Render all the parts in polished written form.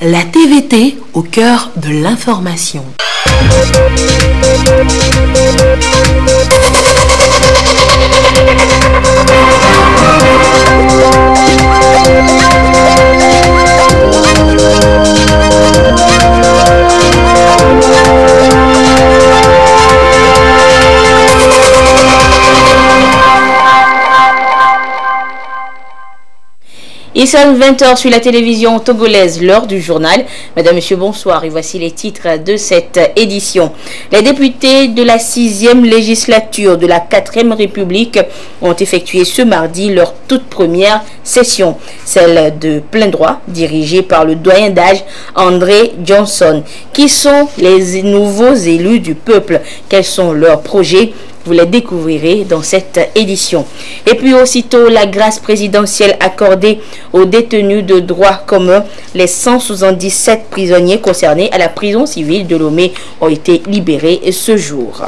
La TVT au cœur de l'information. Il sonne 20h sur la télévision togolaise, l'heure du journal. Madame, Monsieur, bonsoir et voici les titres de cette édition. Les députés de la 6e législature de la 4e République ont effectué ce mardi leur toute première session, celle de plein droit, dirigée par le doyen d'âge André Johnson. Qui sont les nouveaux élus du peuple? Quels sont leurs projets? Vous les découvrirez dans cette édition. Et puis aussitôt, la grâce présidentielle accordée aux détenus de droit commun. Les 177 prisonniers concernés à la prison civile de Lomé ont été libérés ce jour.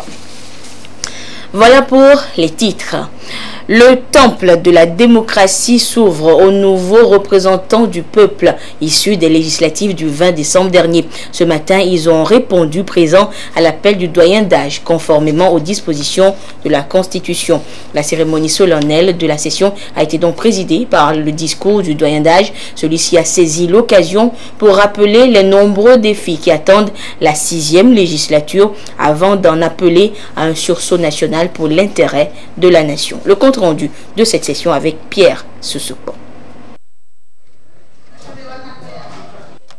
Voilà pour les titres. Le temple de la démocratie s'ouvre aux nouveaux représentants du peuple issus des législatives du 20 décembre dernier. Ce matin, ils ont répondu présents à l'appel du doyen d'âge, conformément aux dispositions de la Constitution. La cérémonie solennelle de la session a été donc présidée par le discours du doyen d'âge. Celui-ci a saisi l'occasion pour rappeler les nombreux défis qui attendent la 6e législature avant d'en appeler à un sursaut national pour l'intérêt de la nation. Le compte rendu de cette session avec Pierre Sessepo.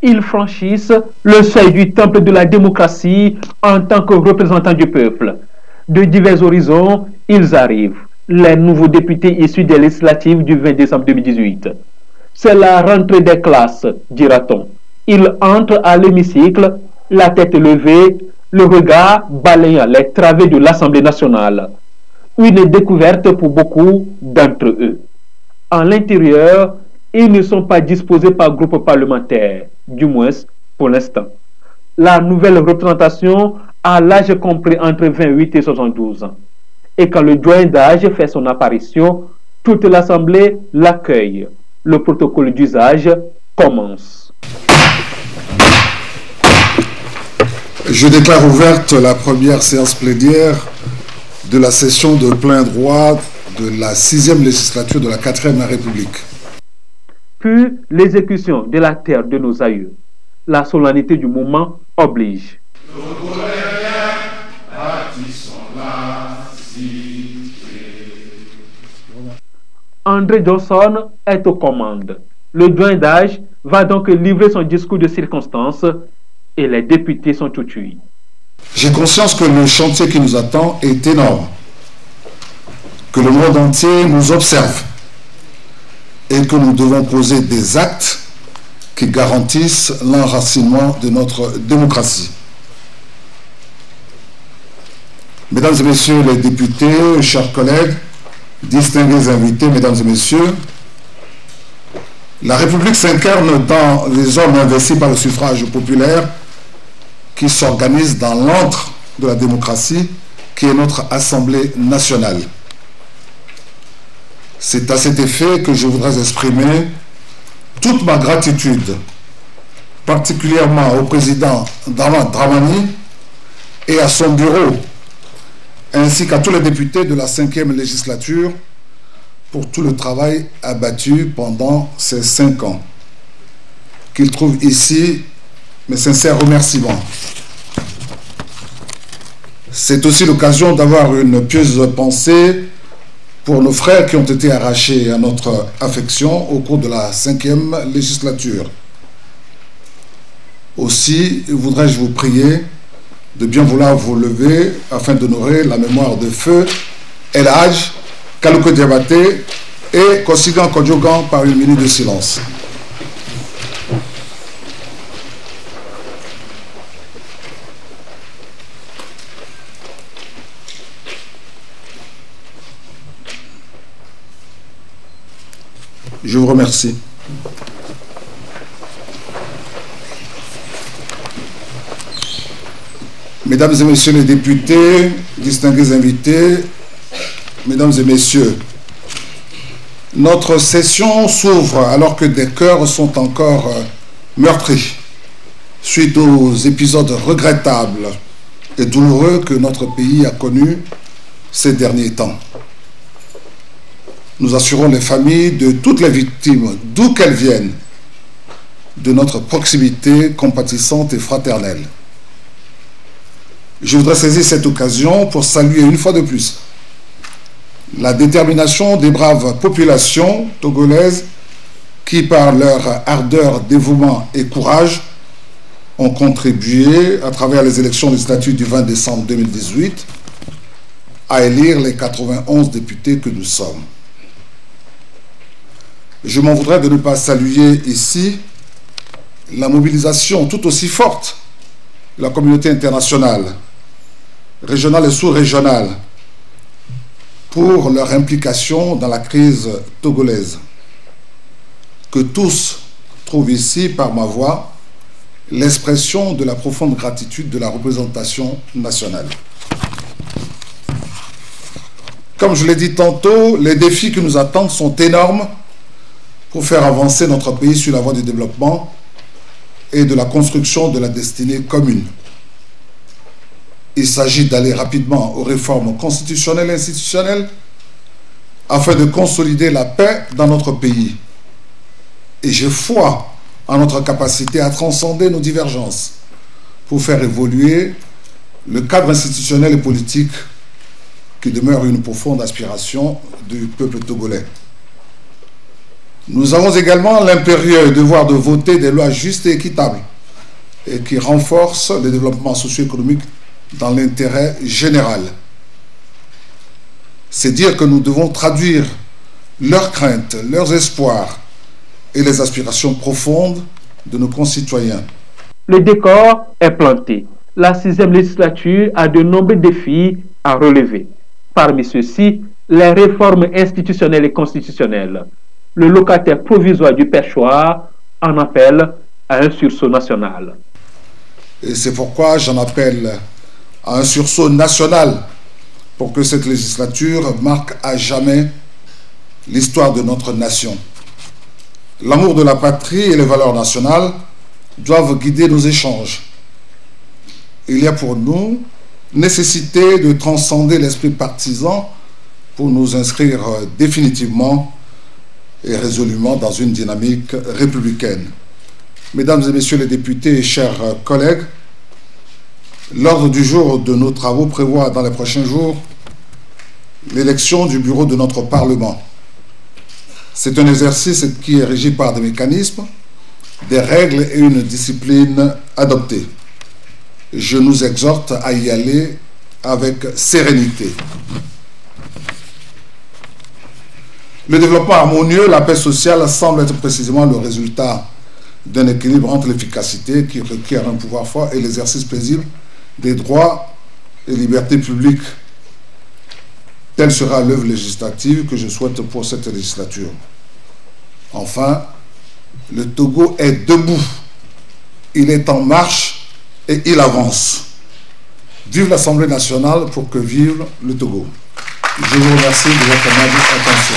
Ils franchissent le seuil du temple de la démocratie en tant que représentants du peuple. De divers horizons, ils arrivent, les nouveaux députés issus des législatives du 20 décembre 2018. C'est la rentrée des classes, dira-t-on. Ils entrent à l'hémicycle, la tête levée, le regard balayant les travées de l'Assemblée nationale. Une découverte pour beaucoup d'entre eux. En l'intérieur, ils ne sont pas disposés par groupe parlementaire, du moins pour l'instant. La nouvelle représentation a l'âge compris entre 28 et 72 ans. Et quand le doyen d'âge fait son apparition, toute l'Assemblée l'accueille. Le protocole d'usage commence. Je déclare ouverte la première séance plénière de la session de plein droit de la 6e législature de la 4e République. Puis l'exécution de la terre de nos aïeux. La solennité du moment oblige. André Johnson est aux commandes. Le doyen d'âge va donc livrer son discours de circonstance et les députés sont tout tués. J'ai conscience que le chantier qui nous attend est énorme, que le monde entier nous observe et que nous devons poser des actes qui garantissent l'enracinement de notre démocratie. Mesdames et messieurs les députés, chers collègues, distingués invités, mesdames et messieurs, la République s'incarne dans les hommes investis par le suffrage populaire qui s'organise dans l'antre de la démocratie, qui est notre Assemblée nationale. C'est à cet effet que je voudrais exprimer toute ma gratitude, particulièrement au président Dramane Dramani et à son bureau, ainsi qu'à tous les députés de la 5e législature pour tout le travail abattu pendant ces 5 ans. Qu'ils trouvent ici mes sincères remerciements. C'est aussi l'occasion d'avoir une pieuse pensée pour nos frères qui ont été arrachés à notre affection au cours de la 5e législature. Aussi, voudrais-je vous prier de bien vouloir vous lever afin d'honorer la mémoire de feu El Hadj Kalouko Diabaté et Kosigan Kodjogan par une minute de silence. Je vous remercie. Mesdames et messieurs les députés, distingués invités, mesdames et messieurs, notre session s'ouvre alors que des cœurs sont encore meurtris. suite aux épisodes regrettables et douloureux que notre pays a connus ces derniers temps. Nous assurons les familles de toutes les victimes, d'où qu'elles viennent, de notre proximité compatissante et fraternelle. Je voudrais saisir cette occasion pour saluer une fois de plus la détermination des braves populations togolaises qui, par leur ardeur, dévouement et courage, ont contribué, à travers les élections législatives du 20 décembre 2018, à élire les 91 députés que nous sommes. Je m'en voudrais de ne pas saluer ici la mobilisation tout aussi forte de la communauté internationale, régionale et sous-régionale, pour leur implication dans la crise togolaise. Que tous trouvent ici, par ma voix, l'expression de la profonde gratitude de la représentation nationale. Comme je l'ai dit tantôt, les défis qui nous attendent sont énormes pour faire avancer notre pays sur la voie du développement et de la construction de la destinée commune. Il s'agit d'aller rapidement aux réformes constitutionnelles et institutionnelles afin de consolider la paix dans notre pays. Et j'ai foi en notre capacité à transcender nos divergences pour faire évoluer le cadre institutionnel et politique qui demeure une profonde aspiration du peuple togolais. Nous avons également l'impérieux devoir de voter des lois justes et équitables et qui renforcent le développement socio-économique dans l'intérêt général. C'est dire que nous devons traduire leurs craintes, leurs espoirs et les aspirations profondes de nos concitoyens. Le décor est planté. La 6e législature a de nombreux défis à relever. Parmi ceux-ci, les réformes institutionnelles et constitutionnelles. Le locataire provisoire du perchoir en appelle à un sursaut national. Et c'est pourquoi j'en appelle à un sursaut national pour que cette législature marque à jamais l'histoire de notre nation. L'amour de la patrie et les valeurs nationales doivent guider nos échanges. Il y a pour nous nécessité de transcender l'esprit partisan pour nous inscrire définitivement et résolument dans une dynamique républicaine. Mesdames et messieurs les députés et chers collègues, l'ordre du jour de nos travaux prévoit dans les prochains jours l'élection du bureau de notre Parlement. C'est un exercice qui est régi par des mécanismes, des règles et une discipline adoptée. Je nous exhorte à y aller avec sérénité. Le développement harmonieux, la paix sociale semble être précisément le résultat d'un équilibre entre l'efficacité qui requiert un pouvoir fort et l'exercice paisible des droits et libertés publiques. Telle sera l'œuvre législative que je souhaite pour cette législature. Enfin, le Togo est debout, il est en marche et il avance. Vive l'Assemblée nationale pour que vive le Togo. Je vous remercie de votre amable attention.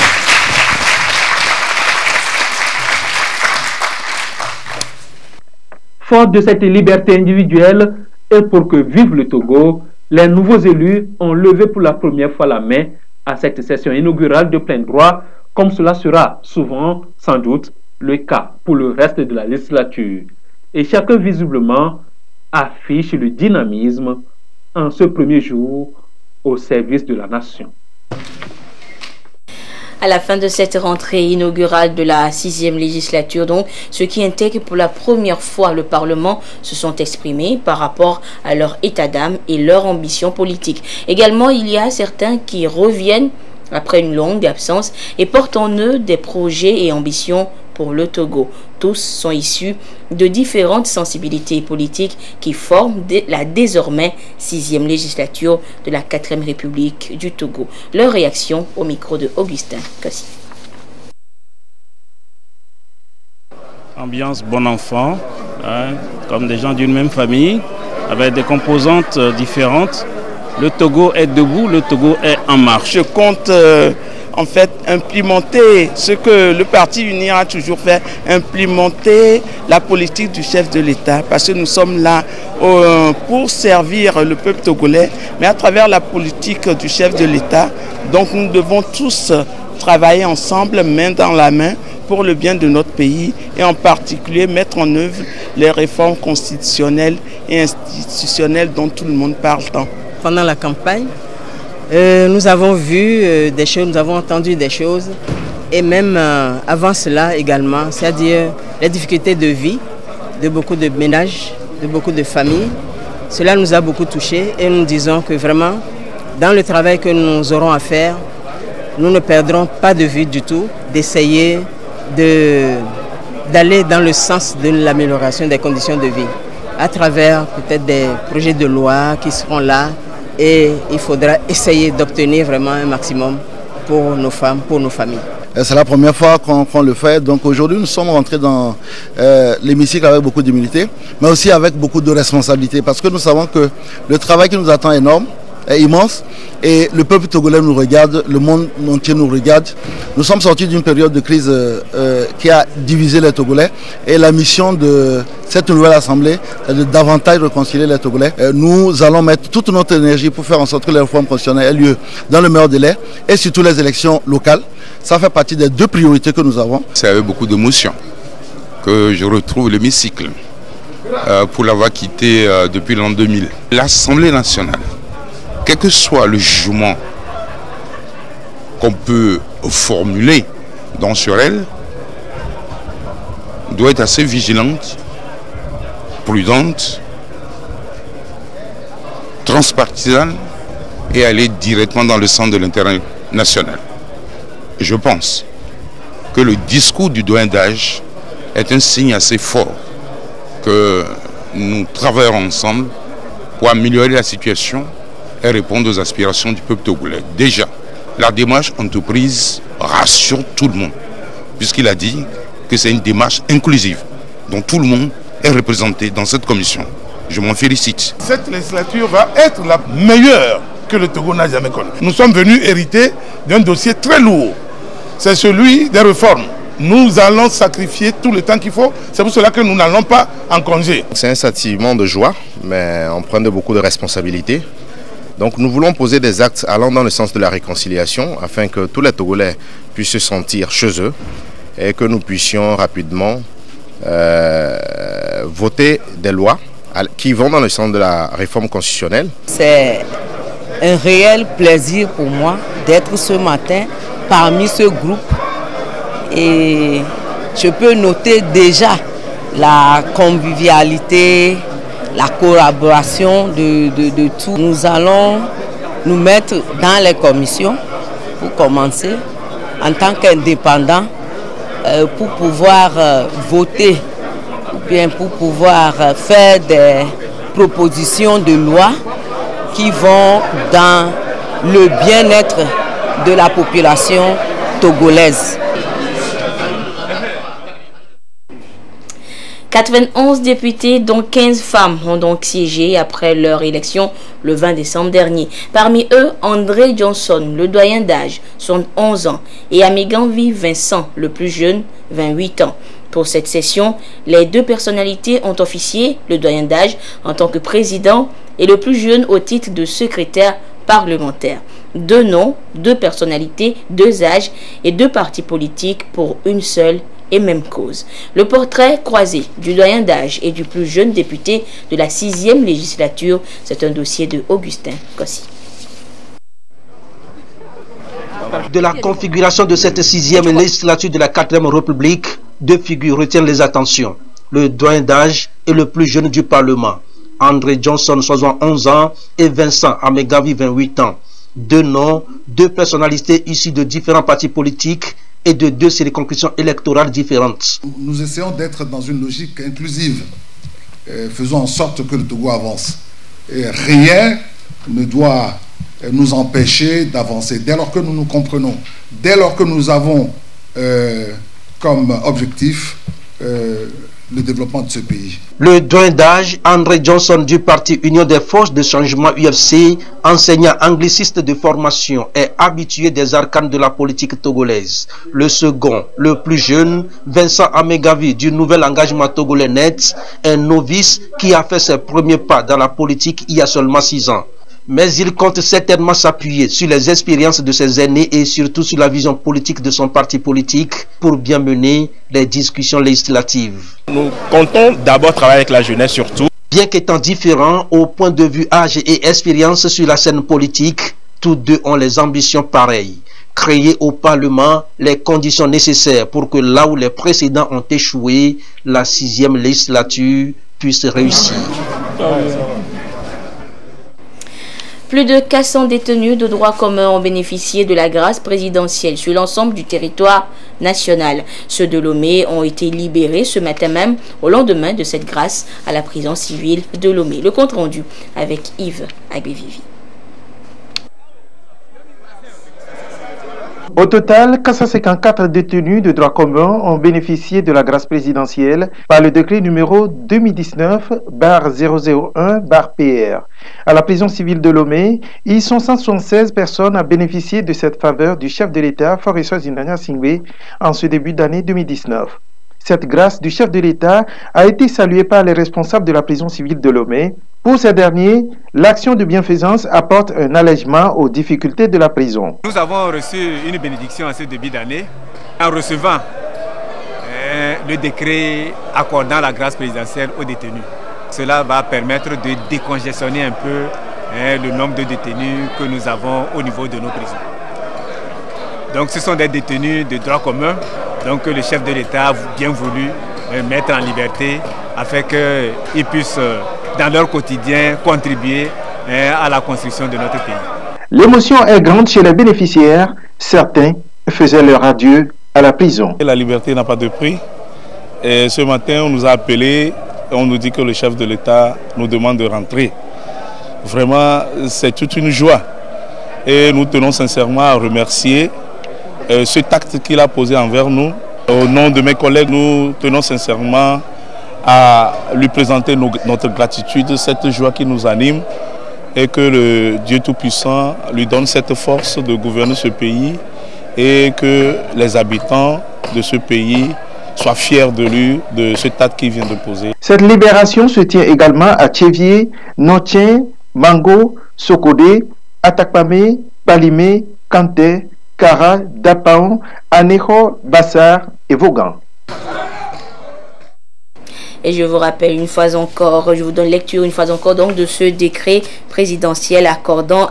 Fort de cette liberté individuelle et pour que vive le Togo, les nouveaux élus ont levé pour la première fois la main à cette session inaugurale de plein droit, comme cela sera souvent, sans doute, le cas pour le reste de la législature. Et chacun visiblement affiche le dynamisme en ce premier jour au service de la nation. À la fin de cette rentrée inaugurale de la 6e législature, donc, ceux qui intègrent pour la première fois le Parlement se sont exprimés par rapport à leur état d'âme et leur ambition politique. Également, il y a certains qui reviennent après une longue absence et portent en eux des projets et ambitions pour le Togo. Tous sont issus de différentes sensibilités politiques qui forment la désormais 6e législature de la 4e République du Togo. Leur réaction au micro de Augustin Kassi. Ambiance bon enfant, comme des gens d'une même famille, avec des composantes différentes, Le Togo est debout, le Togo est en marche. Je compte en fait implémenter ce que le Parti Unir a toujours fait, implémenter la politique du chef de l'État, parce que nous sommes là pour servir le peuple togolais, mais à travers la politique du chef de l'État. Donc nous devons tous travailler ensemble, main dans la main, pour le bien de notre pays et en particulier mettre en œuvre les réformes constitutionnelles et institutionnelles dont tout le monde parle tant. Pendant la campagne, nous avons vu des choses, nous avons entendu des choses et même avant cela également, c'est-à-dire les difficultés de vie de beaucoup de ménages, de beaucoup de familles. Cela nous a beaucoup touchés et nous disons que vraiment, dans le travail que nous aurons à faire, nous ne perdrons pas de vue du tout d'essayer d'aller dans le sens de l'amélioration des conditions de vie à travers peut-être des projets de loi qui seront là et il faudra essayer d'obtenir vraiment un maximum pour nos femmes, pour nos familles. C'est la première fois qu'on le fait, donc aujourd'hui nous sommes rentrés dans l'hémicycle avec beaucoup d'humilité, mais aussi avec beaucoup de responsabilité parce que nous savons que le travail qui nous attend est énorme, est immense et le peuple togolais nous regarde, le monde entier nous regarde. Nous sommes sortis d'une période de crise qui a divisé les Togolais et la mission de cette nouvelle assemblée est de davantage réconcilier les Togolais. Nous allons mettre toute notre énergie pour faire en sorte que les réformes constitutionnelles aient lieu dans le meilleur délai et surtout les élections locales. Ça fait partie des deux priorités que nous avons. C'est avec beaucoup d'émotion que je retrouve l'hémicycle pour l'avoir quitté depuis l'an 2000. L'Assemblée nationale, quel que soit le jugement qu'on peut formuler sur elle, doit être assez vigilante, prudente, transpartisane et aller directement dans le sens de l'intérêt national. Je pense que le discours du doyen d'âge est un signe assez fort que nous travaillons ensemble pour améliorer la situation et répondre aux aspirations du peuple togolais. Déjà, la démarche entreprise rassure tout le monde, puisqu'il a dit que c'est une démarche inclusive, dont tout le monde est représenté dans cette commission. Je m'en félicite. Cette législature va être la meilleure que le Togo n'a jamais connue. Nous sommes venus hériter d'un dossier très lourd. C'est celui des réformes. Nous allons sacrifier tout le temps qu'il faut. C'est pour cela que nous n'allons pas en congé. C'est un sentiment de joie, mais empreint de beaucoup de responsabilités. Donc nous voulons poser des actes allant dans le sens de la réconciliation afin que tous les Togolais puissent se sentir chez eux et que nous puissions rapidement voter des lois qui vont dans le sens de la réforme constitutionnelle. C'est un réel plaisir pour moi d'être ce matin parmi ce groupe et je peux noter déjà la convivialité, la collaboration de tout. Nous allons nous mettre dans les commissions pour commencer en tant qu'indépendants pour pouvoir voter ou bien pour pouvoir faire des propositions de loi qui vont dans le bien-être de la population togolaise. 91 députés, dont 15 femmes, ont donc siégé après leur élection le 20 décembre dernier. Parmi eux, André Johnson, le doyen d'âge, 11 ans, et Amiganvi Vincent, le plus jeune, 28 ans. Pour cette session, les deux personnalités ont officié, le doyen d'âge en tant que président et le plus jeune au titre de secrétaire parlementaire. 2 noms, 2 personnalités, 2 âges et 2 partis politiques pour une seule et même cause. Le portrait croisé du doyen d'âge et du plus jeune député de la 6e législature, c'est un dossier de Augustin Kossi. De la configuration de cette 6e législature de la 4e République, 2 figures retiennent les attentions. Le doyen d'âge et le plus jeune du Parlement. André Johnson, 71 ans, et Vincent Amiganvi, 28 ans. 2 noms, 2 personnalités issues de différents partis politiques et de 2 circonscriptions électorales différentes. Nous essayons d'être dans une logique inclusive. Faisons en sorte que le Togo avance. Et rien ne doit nous empêcher d'avancer. Dès lors que nous nous comprenons, dès lors que nous avons comme objectif le développement de ce pays. Le doyen d'âge, André Johnson du parti Union des forces de changement UFC, enseignant angliciste de formation, est habitué des arcanes de la politique togolaise. Le second, le plus jeune, Vincent Amegavi du nouvel engagement togolais net, un novice qui a fait ses premiers pas dans la politique il y a seulement 6 ans. Mais il compte certainement s'appuyer sur les expériences de ses aînés et surtout sur la vision politique de son parti politique pour bien mener les discussions législatives. Nous comptons d'abord travailler avec la jeunesse surtout. Bien qu'étant différents au point de vue âge et expérience sur la scène politique, tous deux ont les ambitions pareilles. Créer au Parlement les conditions nécessaires pour que là où les précédents ont échoué, la 6e législature puisse réussir. Plus de 400 détenus de droit commun ont bénéficié de la grâce présidentielle sur l'ensemble du territoire national. Ceux de Lomé ont été libérés ce matin même au lendemain de cette grâce à la prison civile de Lomé. Le compte rendu avec Yves Abévivi. Au total, 454 détenus de droit commun ont bénéficié de la grâce présidentielle par le décret numéro 2019-001-PR. À la prison civile de Lomé, ils sont 176 personnes à bénéficier de cette faveur du chef de l'État, Faure Zinania Singwe, en ce début d'année 2019. Cette grâce du chef de l'État a été saluée par les responsables de la prison civile de Lomé. Pour ces derniers, l'action de bienfaisance apporte un allègement aux difficultés de la prison. Nous avons reçu une bénédiction en ce début d'année en recevant le décret accordant la grâce présidentielle aux détenus. Cela va permettre de décongestionner un peu le nombre de détenus que nous avons au niveau de nos prisons. Donc ce sont des détenus de droit commun, donc le chef de l'État a bien voulu mettre en liberté afin qu'ils puissent dans leur quotidien contribuer à la construction de notre pays. L'émotion est grande chez les bénéficiaires. Certains faisaient leur adieu à la prison. La liberté n'a pas de prix. Et ce matin, on nous a appelés et on nous dit que le chef de l'État nous demande de rentrer. Vraiment, c'est toute une joie. Et nous tenons sincèrement à remercier cet acte qu'il a posé envers nous. Au nom de mes collègues, nous tenons sincèrement à lui présenter notre gratitude, cette joie qui nous anime et que le Dieu Tout-Puissant lui donne cette force de gouverner ce pays et que les habitants de ce pays soient fiers de lui, de cet acte qu'il vient de poser. Cette libération se tient également à Tchévié, Notien, Mango, Sokodé, Atakpame, Palimé, Kanté, Kara, Dapaon, Aneho, Bassar et Vaughan. Et je vous rappelle une fois encore, je vous donne lecture une fois encore donc de ce décret présidentiel accordant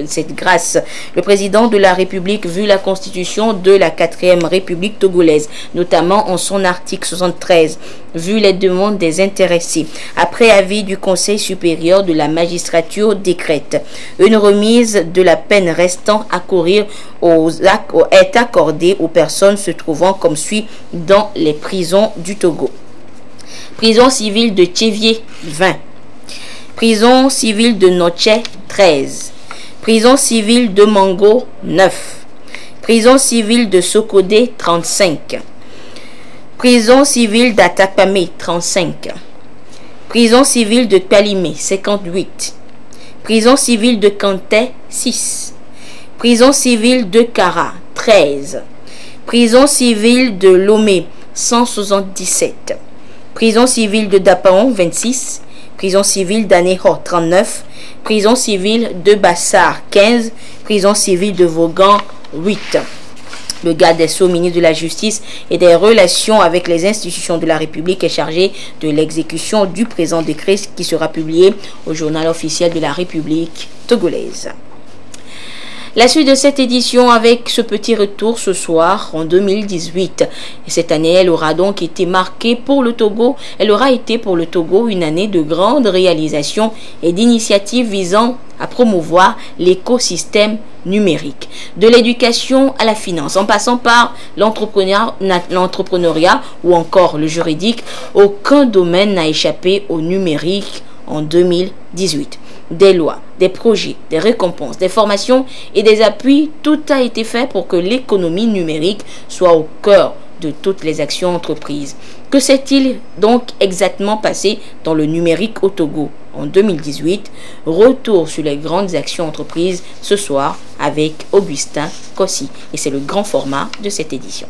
cette grâce. Le président de la République, vu la constitution de la 4e République togolaise, notamment en son article 73, vu les demandes des intéressés, après avis du Conseil supérieur de la magistrature, décrète une remise de la peine restant à courir est accordée aux personnes se trouvant comme suit dans les prisons du Togo. Prison civile de Tchévié, 20. Prison civile de Notché, 13. Prison civile de Mango, 9. Prison civile de Sokodé, 35. Prison civile d'Atakpame, 35. Prison civile de Palimé, 58. Prison civile de Kanté, 6. Prison civile de Kara, 13. Prison civile de Lomé, 177. Prison civile de Dapaon, 26. Prison civile d'Aneho, 39. Prison civile de Bassar, 15. Prison civile de Vaughan, 8. Le garde des Sceaux, ministre de la Justice et des Relations avec les institutions de la République est chargé de l'exécution du présent décret qui sera publié au journal officiel de la République togolaise. La suite de cette édition avec ce petit retour ce soir en 2018. Et cette année, elle aura donc été marquée pour le Togo. Elle aura été pour le Togo une année de grandes réalisations et d'initiatives visant à promouvoir l'écosystème numérique. De l'éducation à la finance, en passant par l'entrepreneuriat ou encore le juridique, aucun domaine n'a échappé au numérique en 2018. Des lois, des projets, des récompenses, des formations et des appuis, tout a été fait pour que l'économie numérique soit au cœur de toutes les actions entreprises. Que s'est-il donc exactement passé dans le numérique au Togo en 2018? Retour sur les grandes actions entreprises ce soir avec Augustin Kossi. Et c'est le grand format de cette édition.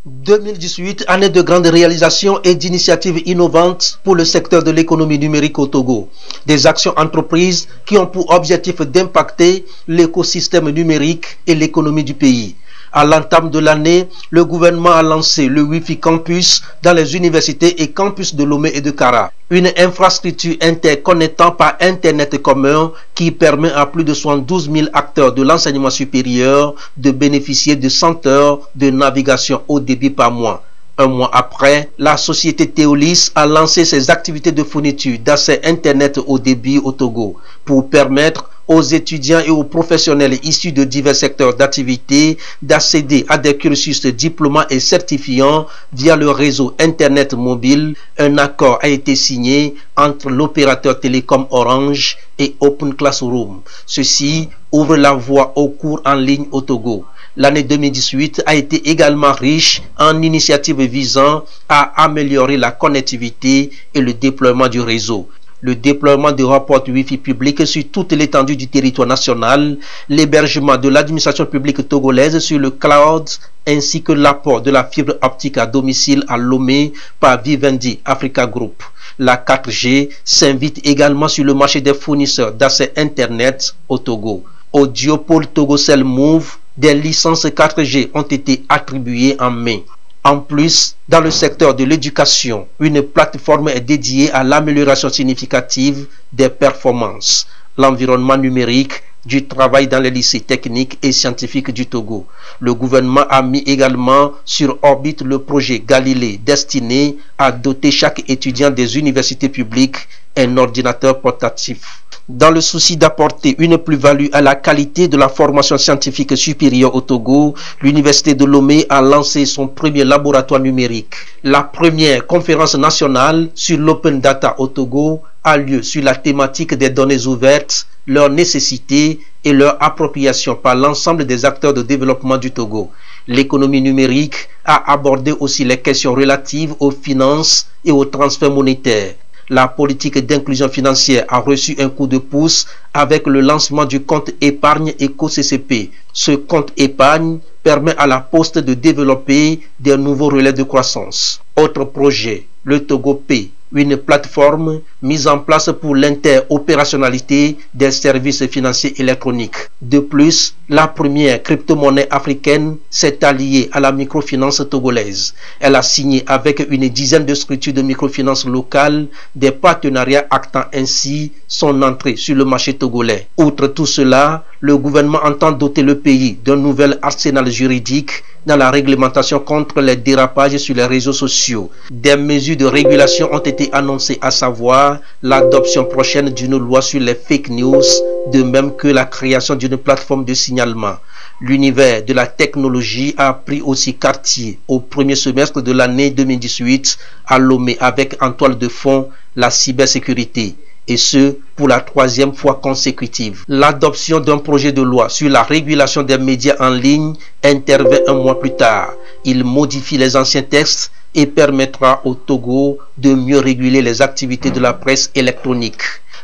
2018, année de grandes réalisations et d'initiatives innovantes pour le secteur de l'économie numérique au Togo. Des actions entreprises qui ont pour objectif d'impacter l'écosystème numérique et l'économie du pays. À l'entame de l'année, le gouvernement a lancé le Wi-Fi Campus dans les universités et campus de Lomé et de Kara. Une infrastructure interconnectant par Internet commun qui permet à plus de 72 000 acteurs de l'enseignement supérieur de bénéficier de 100 heures de navigation haut débit par mois. Un mois après, la société Théolis a lancé ses activités de fourniture d'accès Internet haut débit au Togo pour permettre aux étudiants et aux professionnels issus de divers secteurs d'activité d'accéder à des cursus diplômants et certifiants via le réseau Internet mobile. Un accord a été signé entre l'opérateur télécom Orange et Open Classroom. Ceci ouvre la voie aux cours en ligne au Togo. L'année 2018 a été également riche en initiatives visant à améliorer la connectivité et le déploiement du réseau. Le déploiement de rapports Wi-Fi publics sur toute l'étendue du territoire national, l'hébergement de l'administration publique togolaise sur le cloud, ainsi que l'apport de la fibre optique à domicile à Lomé par Vivendi Africa Group. La 4G s'invite également sur le marché des fournisseurs d'accès Internet au Togo. Au duopole Togocell Move, des licences 4G ont été attribuées en mai. En plus, dans le secteur de l'éducation, une plateforme est dédiée à l'amélioration significative des performances, l'environnement numérique, du travail dans les lycées techniques et scientifiques du Togo. Le gouvernement a mis également sur orbite le projet Galilée destiné à doter chaque étudiant des universités publiques un ordinateur portatif. Dans le souci d'apporter une plus-value à la qualité de la formation scientifique supérieure au Togo, l'Université de Lomé a lancé son premier laboratoire numérique. La première conférence nationale sur l'open data au Togo a lieu sur la thématique des données ouvertes, leur nécessité et leur appropriation par l'ensemble des acteurs de développement du Togo. L'économie numérique a abordé aussi les questions relatives aux finances et aux transferts monétaires. La politique d'inclusion financière a reçu un coup de pouce avec le lancement du compte épargne éco-CCP. Ce compte épargne permet à la Poste de développer des nouveaux relais de croissance. Autre projet, le Togo Pay, une plateforme mise en place pour l'interopérationnalité des services financiers électroniques. De plus, la première crypto-monnaie africaine s'est alliée à la microfinance togolaise. Elle a signé avec une dizaine de structures de microfinance locales des partenariats actant ainsi son entrée sur le marché togolais. Outre tout cela, le gouvernement entend doter le pays d'un nouvel arsenal juridique dans la réglementation contre les dérapages sur les réseaux sociaux. Des mesures de régulation ont été annoncées, à savoir l'adoption prochaine d'une loi sur les fake news, de même que la création d'une plateforme de signalement. L'univers de la technologie a pris aussi quartier au premier semestre de l'année 2018 à Lomé avec en toile de fond la cybersécurité. Et ce, pour la troisième fois consécutive. L'adoption d'un projet de loi sur la régulation des médias en ligne intervient un mois plus tard. Il modifie les anciens textes et permettra au Togo de mieux réguler les activités de la presse électronique.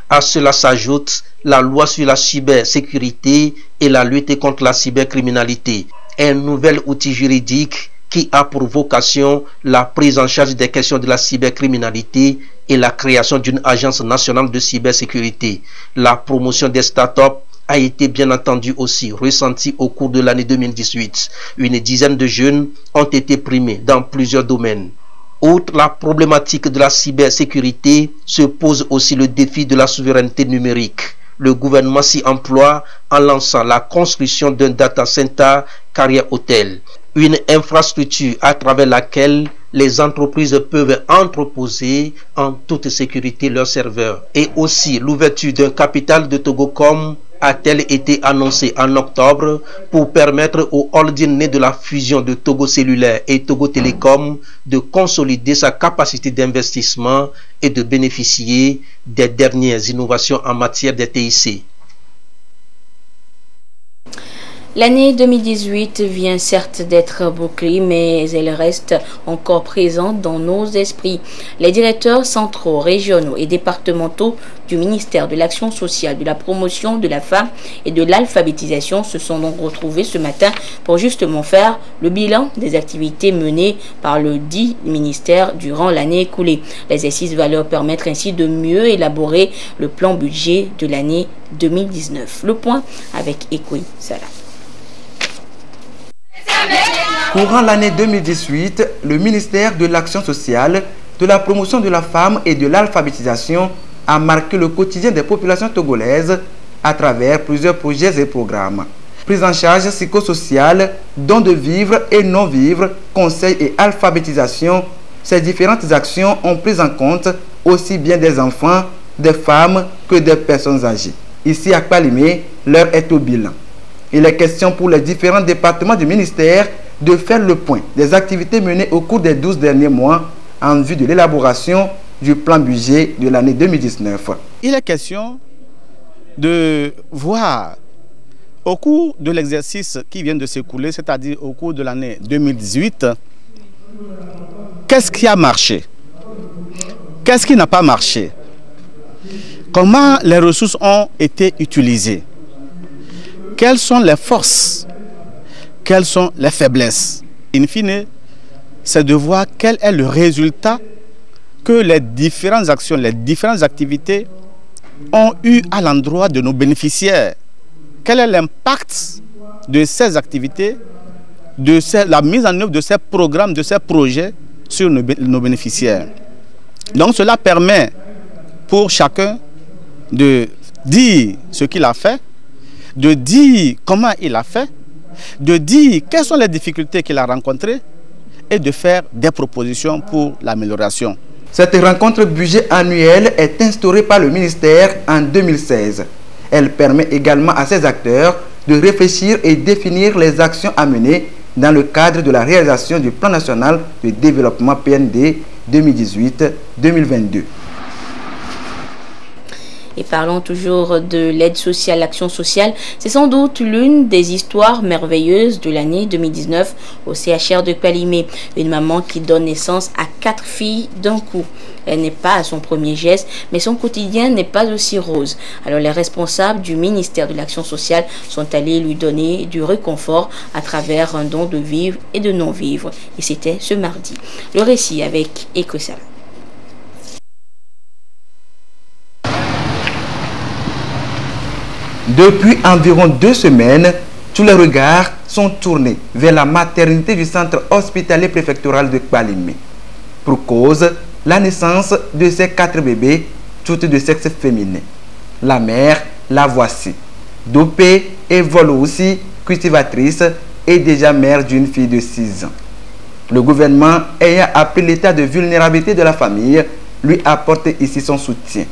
À cela s'ajoute la loi sur la cybersécurité et la lutte contre la cybercriminalité, un nouvel outil juridique qui a pour vocation la prise en charge des questions de la cybercriminalité et la création d'une agence nationale de cybersécurité. La promotion des startups a été bien entendu aussi ressentie au cours de l'année 2018. Une dizaine de jeunes ont été primés dans plusieurs domaines. Outre la problématique de la cybersécurité, se pose aussi le défi de la souveraineté numérique. Le gouvernement s'y emploie en lançant la construction d'un data center carrière hôtel, une infrastructure à travers laquelle les entreprises peuvent entreposer en toute sécurité leurs serveurs. Et aussi l'ouverture d'un capital de Togocom a-t-elle été annoncée en octobre pour permettre au holding né de la fusion de Togo Cellulaire et Togo Télécom de consolider sa capacité d'investissement et de bénéficier des dernières innovations en matière de TIC. L'année 2018 vient certes d'être bouclée, mais elle reste encore présente dans nos esprits. Les directeurs centraux, régionaux et départementaux du ministère de l'Action sociale, de la promotion de la femme et de l'alphabétisation se sont donc retrouvés ce matin pour justement faire le bilan des activités menées par le dit ministère durant l'année écoulée. L'exercice va leur permettre ainsi de mieux élaborer le plan budget de l'année 2019. Le point avec Ekoui Salah. Courant l'année 2018, le ministère de l'Action sociale, de la promotion de la femme et de l'alphabétisation a marqué le quotidien des populations togolaises à travers plusieurs projets et programmes. Prise en charge psychosociale, dons de vivres et non-vivres, conseils et alphabétisation, ces différentes actions ont pris en compte aussi bien des enfants, des femmes que des personnes âgées. Ici à Kpalimé, l'heure est au bilan. Il est question pour les différents départements du ministère de faire le point des activités menées au cours des 12 derniers mois en vue de l'élaboration du plan budget de l'année 2019. Il est question de voir au cours de l'exercice qui vient de s'écouler, c'est-à-dire au cours de l'année 2018, qu'est-ce qui a marché? Qu'est-ce qui n'a pas marché? Comment les ressources ont été utilisées? Quelles sont les forces? Quelles sont les faiblesses? In fine, c'est de voir quel est le résultat que les différentes actions, les différentes activités ont eu à l'endroit de nos bénéficiaires. Quel est l'impact de ces activités, de la mise en œuvre de ces programmes, de ces projets sur nos bénéficiaires. Donc cela permet pour chacun de dire ce qu'il a fait, de dire comment il a fait, de dire quelles sont les difficultés qu'il a rencontrées et de faire des propositions pour l'amélioration. Cette rencontre budget annuelle est instaurée par le ministère en 2016. Elle permet également à ses acteurs de réfléchir et définir les actions à mener dans le cadre de la réalisation du plan national de développement PND 2018-2022. Et parlons toujours de l'aide sociale, l'action sociale. C'est sans doute l'une des histoires merveilleuses de l'année 2019 au CHR de Kpalimé. Une maman qui donne naissance à 4 filles d'un coup. Elle n'est pas à son premier geste, mais son quotidien n'est pas aussi rose. Alors les responsables du ministère de l'Action sociale sont allés lui donner du réconfort à travers un don de vivre et de non-vivre. Et c'était ce mardi. Le récit avec Ekosala. Depuis environ 2 semaines, tous les regards sont tournés vers la maternité du centre hospitalier préfectoral de Kpalimé. Pour cause, la naissance de ces 4 bébés, toutes de sexe féminin. La mère, la voici. Dopée et vole aussi, cultivatrice et déjà mère d'une fille de 6 ans. Le gouvernement, ayant appris l'état de vulnérabilité de la famille, lui apporte ici son soutien.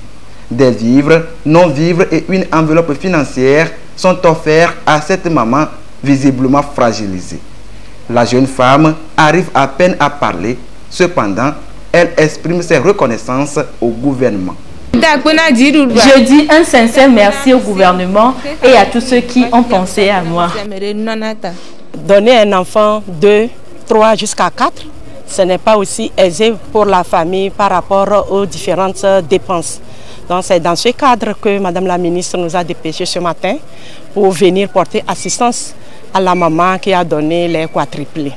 Des vivres, non-vivres et une enveloppe financière sont offerts à cette maman visiblement fragilisée. La jeune femme arrive à peine à parler, cependant, elle exprime ses reconnaissances au gouvernement. Je dis un sincère merci au gouvernement et à tous ceux qui ont pensé à moi. Donner un enfant 2, 3 jusqu'à 4, ce n'est pas aussi aisé pour la famille par rapport aux différentes dépenses. Donc c'est dans ce cadre que Madame la ministre nous a dépêché ce matin pour venir porter assistance à la maman qui a donné les quadruplés.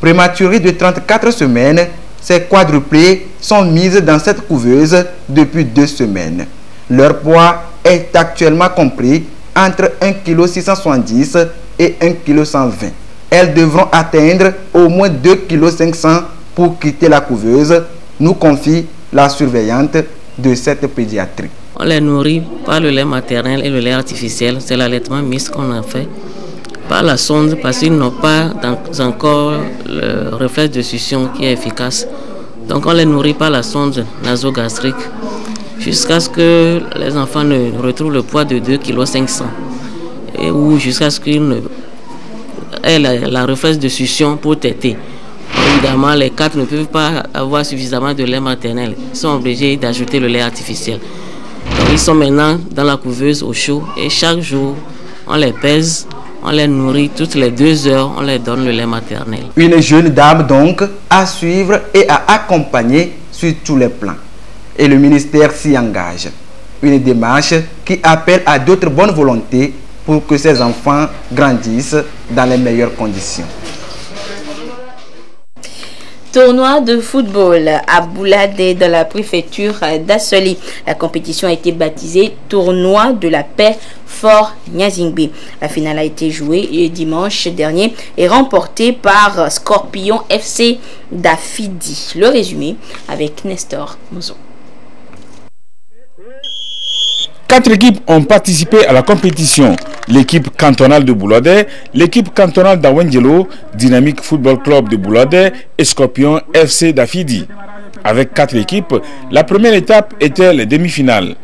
Prématurés de 34 semaines, ces quadruplés sont mises dans cette couveuse depuis 2 semaines. Leur poids est actuellement compris entre 1,670 kg et 1,120 kg. Elles devront atteindre au moins 2,500 kg pour quitter la couveuse, nous confie la surveillante de cette pédiatrie. On les nourrit par le lait maternel et le lait artificiel. C'est l'allaitement mixte qu'on a fait. Par la sonde parce qu'ils n'ont pas encore le réflexe de succion qui est efficace. Donc on les nourrit par la sonde nasogastrique jusqu'à ce que les enfants ne retrouvent le poids de 2,5 kg ou jusqu'à ce qu'ils aient la réflexe de succion pour téter. Évidemment, les 4 ne peuvent pas avoir suffisamment de lait maternel. Ils sont obligés d'ajouter le lait artificiel. Donc, ils sont maintenant dans la couveuse au chaud et chaque jour, on les pèse, On les nourrit toutes les 2 heures, on les donne le lait maternel. Une jeune dame donc à suivre et à accompagner sur tous les plans. Et le ministère s'y engage. Une démarche qui appelle à d'autres bonnes volontés pour que ces enfants grandissent dans les meilleures conditions. Tournoi de football à Bouladé dans la préfecture d'Assoli. La compétition a été baptisée Tournoi de la paix Fort Nyazingbe. La finale a été jouée dimanche dernier et remportée par Scorpion FC d'Afidi. Le résumé avec Nestor Mouzou. 4 équipes ont participé à la compétition. L'équipe cantonale de Bouladé, l'équipe cantonale d'Awengelo, Dynamique Football Club de Bouladé et Scorpion FC d'Afidi. Avec 4 équipes, la première étape était les demi-finales.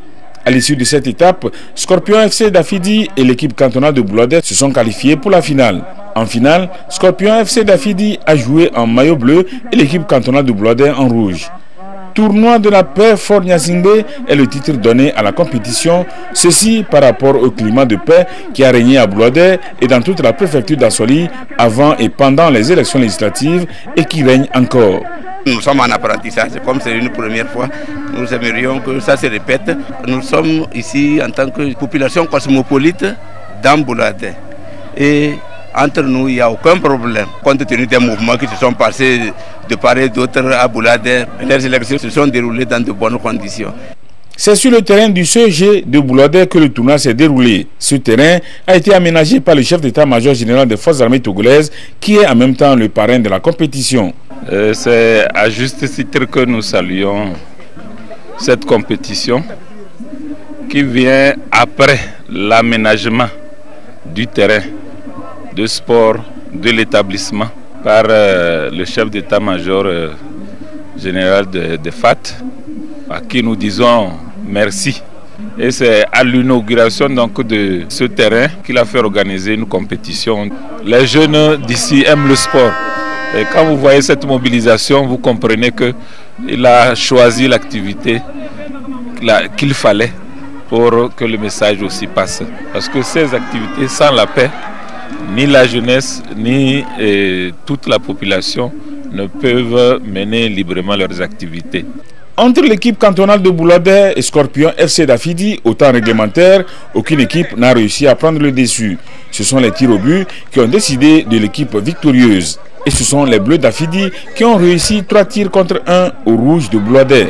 À l'issue de cette étape, Scorpion FC d'Afidi et l'équipe cantonale de Bouladé se sont qualifiés pour la finale. En finale, Scorpion FC d'Afidi a joué en maillot bleu et l'équipe cantonale de Bouladé en rouge. Tournoi de la paix Fort Nyazingbe est le titre donné à la compétition, ceci par rapport au climat de paix qui a régné à Bouladé et dans toute la préfecture d'Assoli avant et pendant les élections législatives et qui règne encore. Nous sommes en apprentissage, comme c'est une première fois, nous aimerions que ça se répète. Nous sommes ici en tant que population cosmopolite dans Bouladé. Et entre nous, il n'y a aucun problème. Compte tenu des mouvements qui se sont passés de part et d'autre à Bouladé, les élections se sont déroulées dans de bonnes conditions. C'est sur le terrain du CEG de Bouladé que le tournoi s'est déroulé. Ce terrain a été aménagé par le chef d'état-major général des forces armées togolaises qui est en même temps le parrain de la compétition. C'est à juste titre que nous saluons cette compétition qui vient après l'aménagement du terrain de sport de l'établissement par le chef d'état-major général de FAT, à qui nous disons merci. Et c'est à l'inauguration donc de ce terrain qu'il a fait organiser une compétition. Les jeunes d'ici aiment le sport. Et quand vous voyez cette mobilisation, vous comprenez qu'il a choisi l'activité qu'il fallait pour que le message aussi passe. Parce que ces activités, sans la paix, ni la jeunesse, ni toute la population ne peuvent mener librement leurs activités. Entre l'équipe cantonale de Bouladé et Scorpion FC d'Afidi, au temps réglementaire, aucune équipe n'a réussi à prendre le dessus. Ce sont les tirs au but qui ont décidé de l'équipe victorieuse. Et ce sont les Bleus d'Afidi qui ont réussi 3 tirs contre 1 au rouge de Bouladé.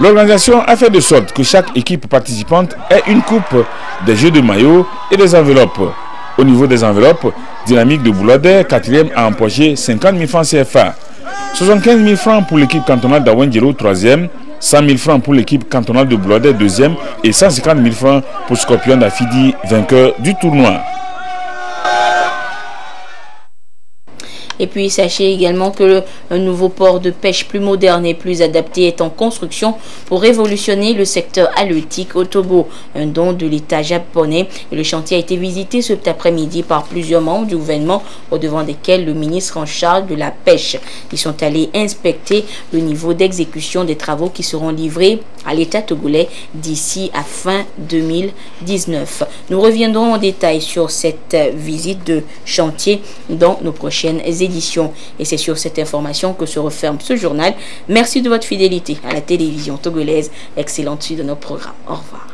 L'organisation a fait de sorte que chaque équipe participante ait une coupe, des jeux de maillot et des enveloppes. Au niveau des enveloppes, Dynamique de Bouladé, 4e, a empoché 50 000 francs CFA. 75 000 francs pour l'équipe cantonale d'Awengelo, 3e, 100 000 francs pour l'équipe cantonale de Bouladé, 2e, et 150 000 francs pour Scorpion d'Afidi, vainqueur du tournoi. Et puis sachez également que un nouveau port de pêche plus moderne et plus adapté est en construction pour révolutionner le secteur halieutique au Togo. Un don de l'État japonais. Et le chantier a été visité cet après-midi par plusieurs membres du gouvernement, au devant desquels le ministre en charge de la pêche. Ils sont allés inspecter le niveau d'exécution des travaux qui seront livrés à l'État togolais d'ici à fin 2019. Nous reviendrons en détail sur cette visite de chantier dans nos prochaines éditions. Et c'est sur cette information que se referme ce journal. Merci de votre fidélité à la télévision togolaise. Excellente suite de nos programmes. Au revoir.